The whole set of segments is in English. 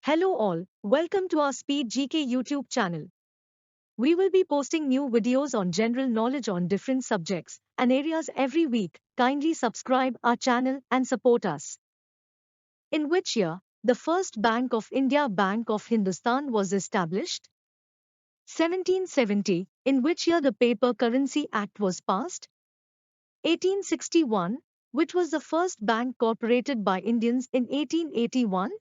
Hello all, welcome to our Speed GK YouTube channel. We will be posting new videos on general knowledge on different subjects and areas every week. Kindly subscribe our channel and support us. In which year, the first Bank of India Bank of Hindustan was established? 1770. In which year the Paper Currency Act was passed? 1861. Which was the first bank incorporated by Indians in 1881?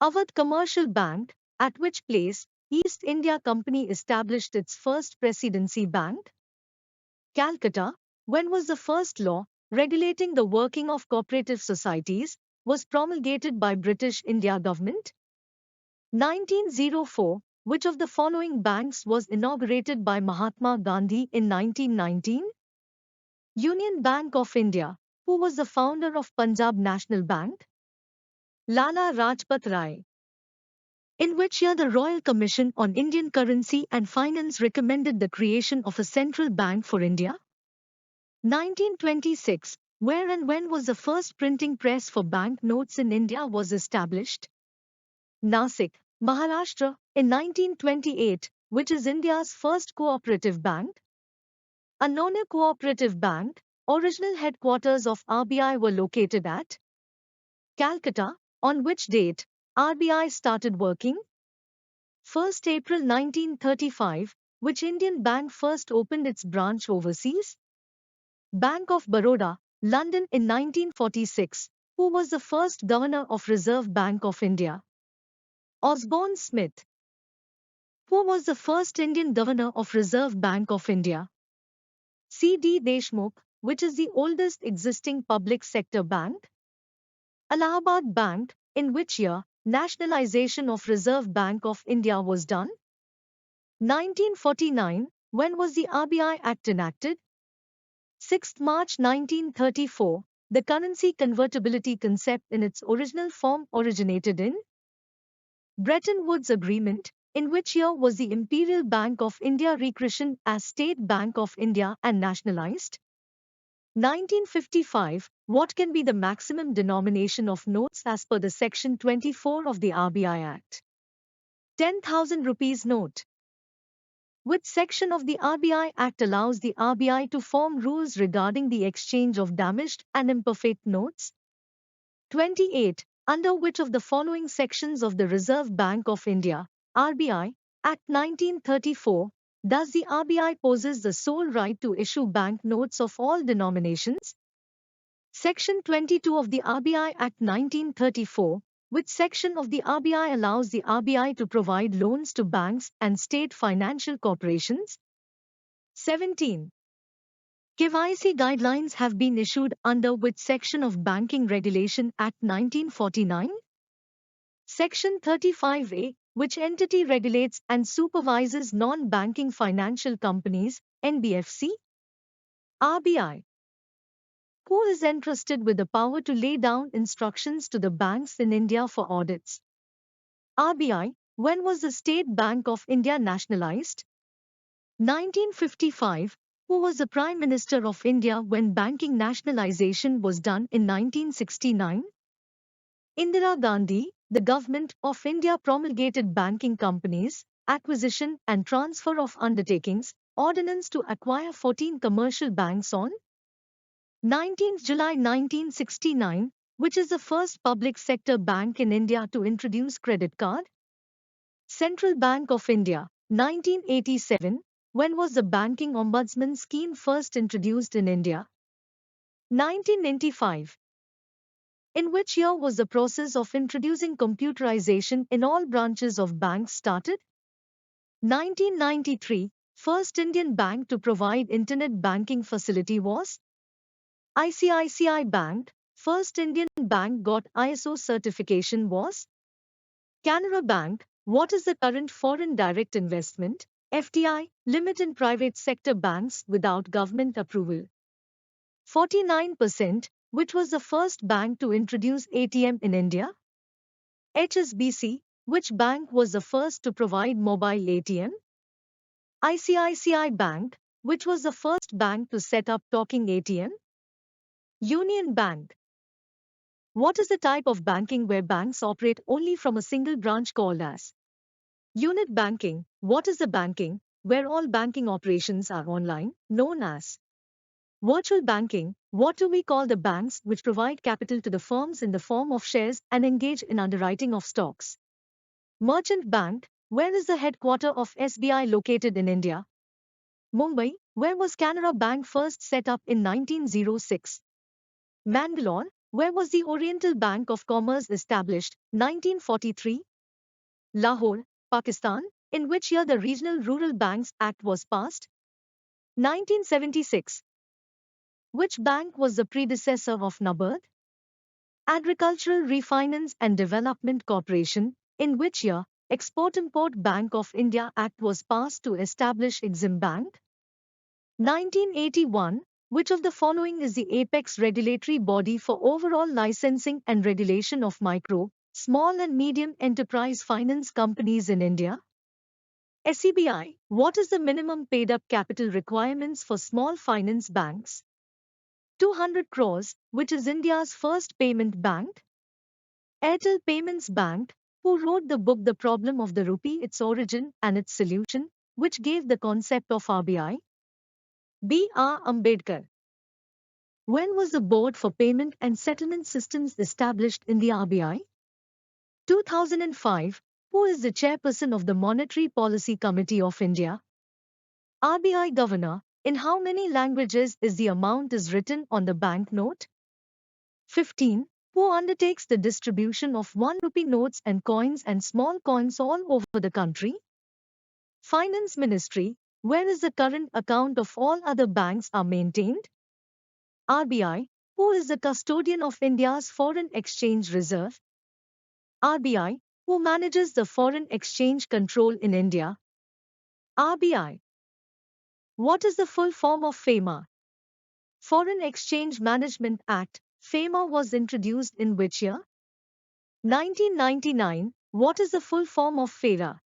Awadh Commercial Bank, at which place East India Company established its first Presidency Bank? Calcutta, when was the first law regulating the working of cooperative societies was promulgated by British India government? 1904, which of the following banks was inaugurated by Mahatma Gandhi in 1919? Union Bank of India, who was the founder of Punjab National Bank? Lala Rajpat Rai. In which year the Royal Commission on Indian Currency and Finance recommended the creation of a central bank for India? 1926. Where and when was the first printing press for bank notes in India was established? Nasik, Maharashtra, in 1928, which is India's first cooperative bank? Annona Cooperative Bank, original headquarters of RBI were located at Calcutta. On which date RBI started working? 1st April 1935, which Indian bank first opened its branch overseas? Bank of Baroda, London in 1946, who was the first governor of Reserve Bank of India? Osborne Smith. Who was the first Indian governor of Reserve Bank of India? C.D. Deshmukh, which is the oldest existing public sector bank? Allahabad Bank, in which year nationalization of Reserve Bank of India was done? 1949, when was the RBI Act enacted? 6 March 1934, the currency convertibility concept in its original form originated in Bretton Woods Agreement. In which year was the Imperial Bank of India rechristened as State Bank of India and nationalized? 1955. What can be the maximum denomination of notes as per the Section 24 of the RBI Act? 10,000 rupees note. Which section of the RBI Act allows the RBI to form rules regarding the exchange of damaged and imperfect notes? 28. Under which of the following sections of the Reserve Bank of India, RBI, Act 1934, does the RBI possess the sole right to issue bank notes of all denominations? Section 22 of the RBI Act 1934, which section of the RBI allows the RBI to provide loans to banks and state financial corporations? 17. KYC guidelines have been issued under which section of Banking Regulation Act 1949? Section 35A, which entity regulates and supervises non-banking financial companies, NBFC? RBI. Who is entrusted with the power to lay down instructions to the banks in India for audits? RBI. When was the State Bank of India nationalized? 1955. Who was the Prime Minister of India when banking nationalization was done in 1969? Indira Gandhi. The Government of India promulgated Banking Companies, Acquisition and Transfer of Undertakings, Ordinance to acquire 14 commercial banks on 19 July 1969, which is the first public sector bank in India to introduce credit card? Central Bank of India, 1987, when was the Banking Ombudsman scheme first introduced in India? 1995. In which year was the process of introducing computerization in all branches of banks started? 1993. First Indian bank to provide internet banking facility was ICICI Bank. First Indian bank got ISO certification was Canara Bank. What is the current foreign direct investment FDI limit in private sector banks without government approval? 49%. Which was the first bank to introduce ATM in India? HSBC. Which bank was the first to provide mobile ATM? ICICI Bank. Which was the first bank to set up talking ATM? Union Bank. What is the type of banking where banks operate only from a single branch called as unit banking? What is the banking where all banking operations are online, known as virtual banking? What do we call the banks which provide capital to the firms in the form of shares and engage in underwriting of stocks? Merchant Bank. Where is the headquarter of SBI located in India? Mumbai. Where was Canara Bank first set up in 1906? Mangalore. Where was the Oriental Bank of Commerce established? 1943. Lahore, Pakistan. In which year the Regional Rural Banks Act was passed? 1976. Which bank was the predecessor of NABARD? Agricultural Refinance and Development Corporation. In which year Export-Import Bank of India Act was passed to establish Exim Bank? 1981. Which of the following is the apex regulatory body for overall licensing and regulation of micro, small and medium enterprise finance companies in India? SEBI. What is the minimum paid-up capital requirements for small finance banks? 200 crores, which is India's first payment bank? Airtel Payments Bank. Who wrote the book The Problem of the Rupee, Its Origin and Its Solution, which gave the concept of RBI? B.R. Ambedkar. When was the Board for Payment and Settlement Systems established in the RBI? 2005. Who is the chairperson of the Monetary Policy Committee of India? RBI Governor. In how many languages is the amount is written on the banknote? 15. Who undertakes the distribution of 1 rupee notes and coins and small coins all over the country? Finance Ministry. Where is the current account of all other banks are maintained? RBI. Who is the custodian of India's foreign exchange reserve? RBI. Who manages the foreign exchange control in India? RBI. What is the full form of FEMA? Foreign Exchange Management Act. FEMA was introduced in which year? 1999. What is the full form of FERA?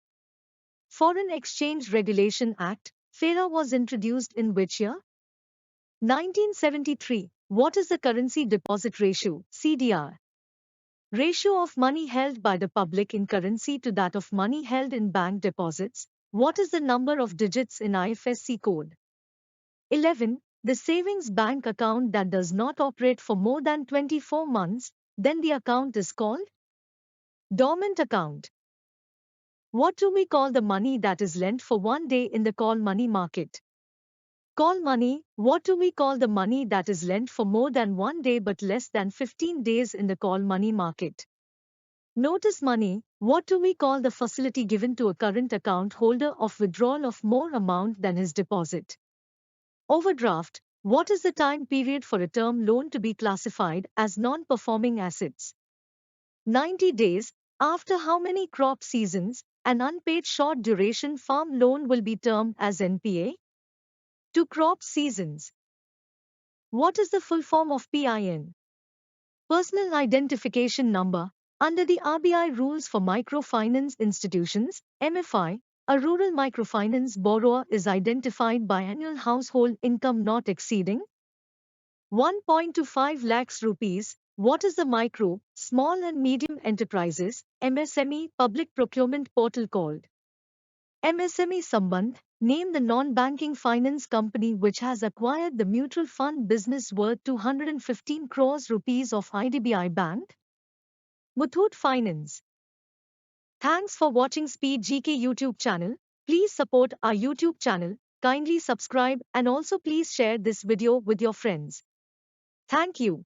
Foreign Exchange Regulation Act. FERA was introduced in which year? 1973. What is the currency deposit ratio, CDR? Ratio of money held by the public in currency to that of money held in bank deposits. What is the number of digits in IFSC code? 11. The savings bank account that does not operate for more than 24 months, then the account is called dormant account. What do we call the money that is lent for 1 day in the call money market? Call money. What do we call the money that is lent for more than 1 day but less than 15 days in the call money market? Notice money. What do we call the facility given to a current account holder of withdrawal of more amount than his deposit? Overdraft. What is the time period for a term loan to be classified as non-performing assets? 90 days. After how many crop seasons, an unpaid short duration farm loan will be termed as NPA? 2 crop seasons. What is the full form of PIN? Personal Identification Number. Under the RBI rules for microfinance institutions, MFI, a rural microfinance borrower is identified by annual household income not exceeding 1.25 lakhs rupees. What is the Micro, Small and Medium Enterprises (MSME) public procurement portal called? MSME Sambandh. Name the non-banking finance company which has acquired the mutual fund business worth 215 crores rupees of IDBI Bank. Muthoot Finance. Thanks for watching Speed GK YouTube channel. Please support our YouTube channel, kindly subscribe and also please share this video with your friends. Thank you.